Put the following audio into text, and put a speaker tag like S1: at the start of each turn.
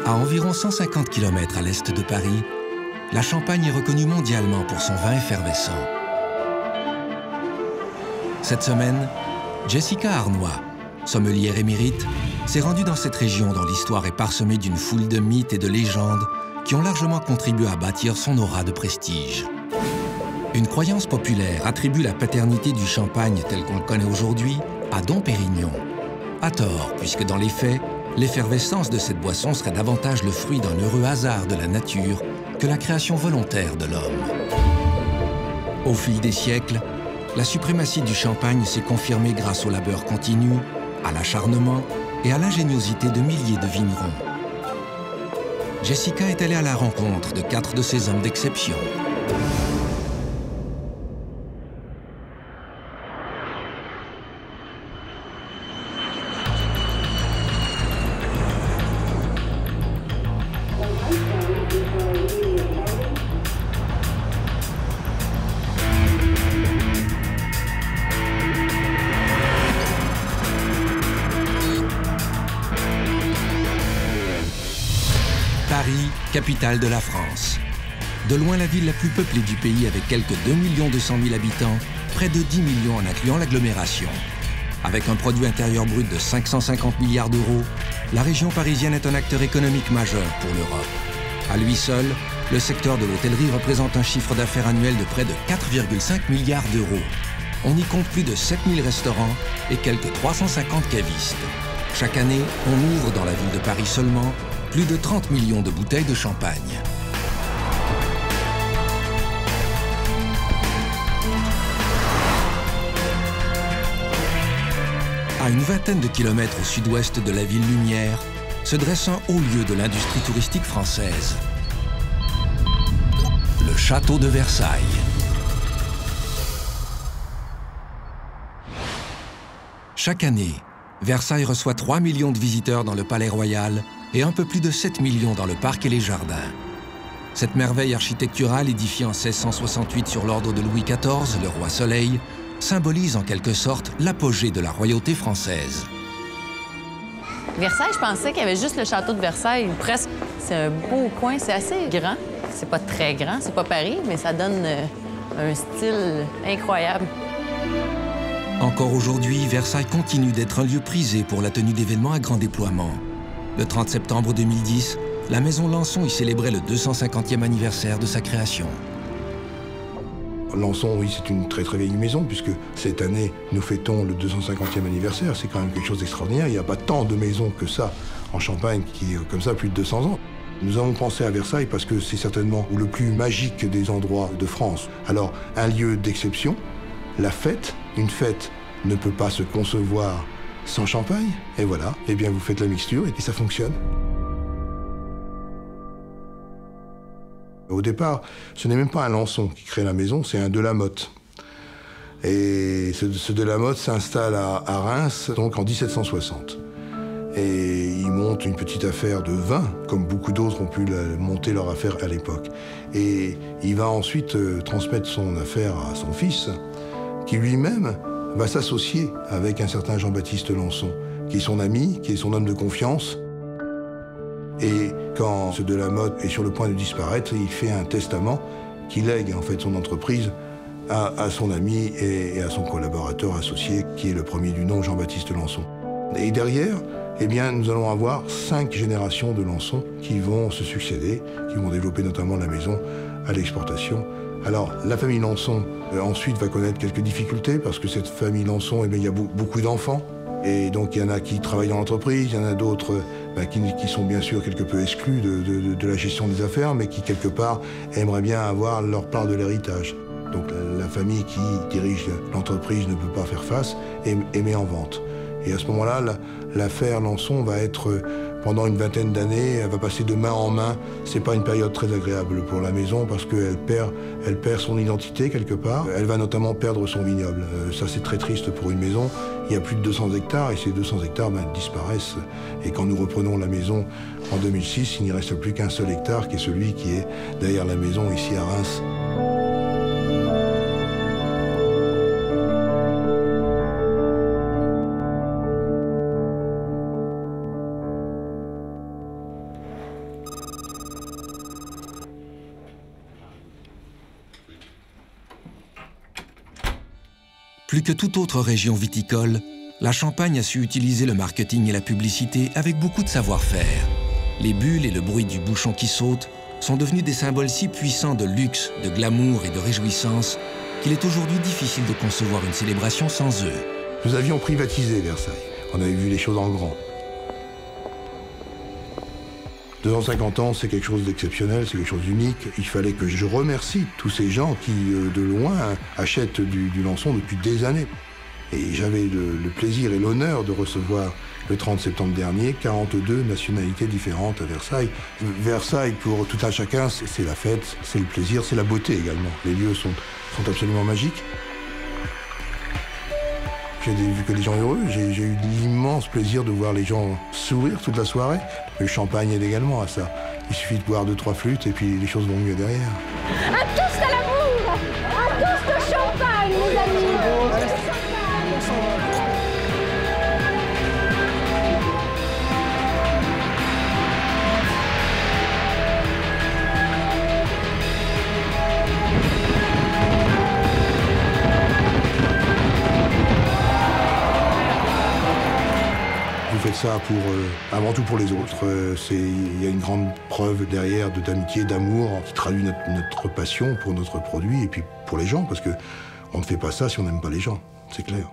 S1: À environ 150 km à l'est de Paris, la Champagne est reconnue mondialement pour son vin effervescent. Cette semaine, Jessica Arnois, sommelière émérite, s'est rendue dans cette région dont l'histoire est parsemée d'une foule de mythes et de légendes qui ont largement contribué à bâtir son aura de prestige. Une croyance populaire attribue la paternité du champagne tel qu'on le connaît aujourd'hui à Dom Pérignon. À tort, puisque dans les faits, l'effervescence de cette boisson serait davantage le fruit d'un heureux hasard de la nature que la création volontaire de l'homme. Au fil des siècles, la suprématie du champagne s'est confirmée grâce au labeur continu, à l'acharnement et à l'ingéniosité de milliers de vignerons. Jessica est allée à la rencontre de 4 de ces hommes d'exception. Paris, capitale de la France. De loin la ville la plus peuplée du pays avec quelques 2 200 000 habitants, près de 10 millions en incluant l'agglomération. Avec un produit intérieur brut de 550 milliards d'euros, la région parisienne est un acteur économique majeur pour l'Europe. À lui seul, le secteur de l'hôtellerie représente un chiffre d'affaires annuel de près de 4,5 milliards d'euros. On y compte plus de 7000 restaurants et quelques 350 cavistes. Chaque année, on ouvre dans la ville de Paris seulement plus de 30 millions de bouteilles de champagne. À une vingtaine de kilomètres au sud-ouest de la ville Lumière, se dresse un haut lieu de l'industrie touristique française. Le château de Versailles. Chaque année, Versailles reçoit 3 millions de visiteurs dans le Palais Royal et un peu plus de 7 millions dans le parc et les jardins. Cette merveille architecturale, édifiée en 1668 sur l'ordre de Louis XIV, le roi Soleil, symbolise en quelque sorte l'apogée de la royauté française.
S2: Versailles, je pensais qu'il y avait juste le château de Versailles, presque. C'est un beau coin, c'est assez grand. C'est pas très grand, c'est pas Paris, mais ça donne un style incroyable.
S1: Encore aujourd'hui, Versailles continue d'être un lieu prisé pour la tenue d'événements à grand déploiement. Le 30 septembre 2010, la Maison Lançon y célébrait le 250e anniversaire de sa création.
S3: Lançon, oui, c'est une très très vieille maison, puisque cette année, nous fêtons le 250e anniversaire. C'est quand même quelque chose d'extraordinaire. Il n'y a pas tant de maisons que ça en Champagne qui est comme ça plus de 200 ans. Nous avons pensé à Versailles parce que c'est certainement le plus magique des endroits de France. Alors, un lieu d'exception, la fête, une fête ne peut pas se concevoir sans champagne, et voilà, eh bien vous faites la mixture et ça fonctionne. Au départ, ce n'est même pas un Lançon qui crée la maison, c'est un Delamotte. Et ce Delamotte s'installe à Reims, donc en 1760. Et il monte une petite affaire de vin, comme beaucoup d'autres ont pu monter leur affaire à l'époque. Et il va ensuite transmettre son affaire à son fils, qui lui-même va s'associer avec un certain Jean-Baptiste Lançon, qui est son ami, qui est son homme de confiance. Et quand ce Delamotte est sur le point de disparaître, il fait un testament qui lègue en fait son entreprise à son ami et à son collaborateur associé, qui est le premier du nom, Jean-Baptiste Lançon. Et derrière, eh bien, nous allons avoir 5 générations de Lançon qui vont se succéder, qui vont développer notamment la maison à l'exportation. Alors, la famille Lançon, ensuite, va connaître quelques difficultés, parce que cette famille Lançon, eh bien, il y a beaucoup d'enfants. Et donc, il y en a qui travaillent dans l'entreprise, il y en a d'autres qui sont bien sûr quelque peu exclus de la gestion des affaires, mais qui, quelque part, aimeraient bien avoir leur part de l'héritage. Donc, la famille qui dirige l'entreprise ne peut pas faire face et met en vente. Et à ce moment-là, l'affaire Lançon va être, pendant une vingtaine d'années, elle va passer de main en main. C'est pas une période très agréable pour la maison parce qu'elle perd son identité quelque part. Elle va notamment perdre son vignoble. Ça, c'est très triste pour une maison. Il y a plus de 200 hectares et ces 200 hectares disparaissent. Et quand nous reprenons la maison en 2006, il n'y reste plus qu'un seul hectare qui est celui qui est derrière la maison ici à Reims.
S1: Plus que toute autre région viticole, la Champagne a su utiliser le marketing et la publicité avec beaucoup de savoir-faire. Les bulles et le bruit du bouchon qui saute sont devenus des symboles si puissants de luxe, de glamour et de réjouissance qu'il est aujourd'hui difficile de concevoir une célébration sans eux.
S3: Nous avions privatisé Versailles. On avait vu les choses en grand. 250 ans, c'est quelque chose d'exceptionnel, c'est quelque chose d'unique. Il fallait que je remercie tous ces gens qui, de loin, achètent du Lançon depuis des années. Et j'avais le plaisir et l'honneur de recevoir, le 30 septembre dernier, 42 nationalités différentes à Versailles. Versailles, pour tout un chacun, c'est la fête, c'est le plaisir, c'est la beauté également. Les lieux sont absolument magiques. J'ai vu que des gens heureux, j'ai eu l'immense plaisir de voir les gens sourire toute la soirée. Le champagne aide également à ça. Il suffit de boire 2-3 flûtes et puis les choses vont mieux derrière.
S4: Un toast à l'amour, un toast au champagne, mes amis.
S3: Vous faites ça avant tout pour les autres. Il y a une grande preuve derrière d'amitié, d'amour, qui traduit notre passion pour notre produit et puis pour les gens, parce qu'on ne fait pas ça si on n'aime pas les gens, c'est clair.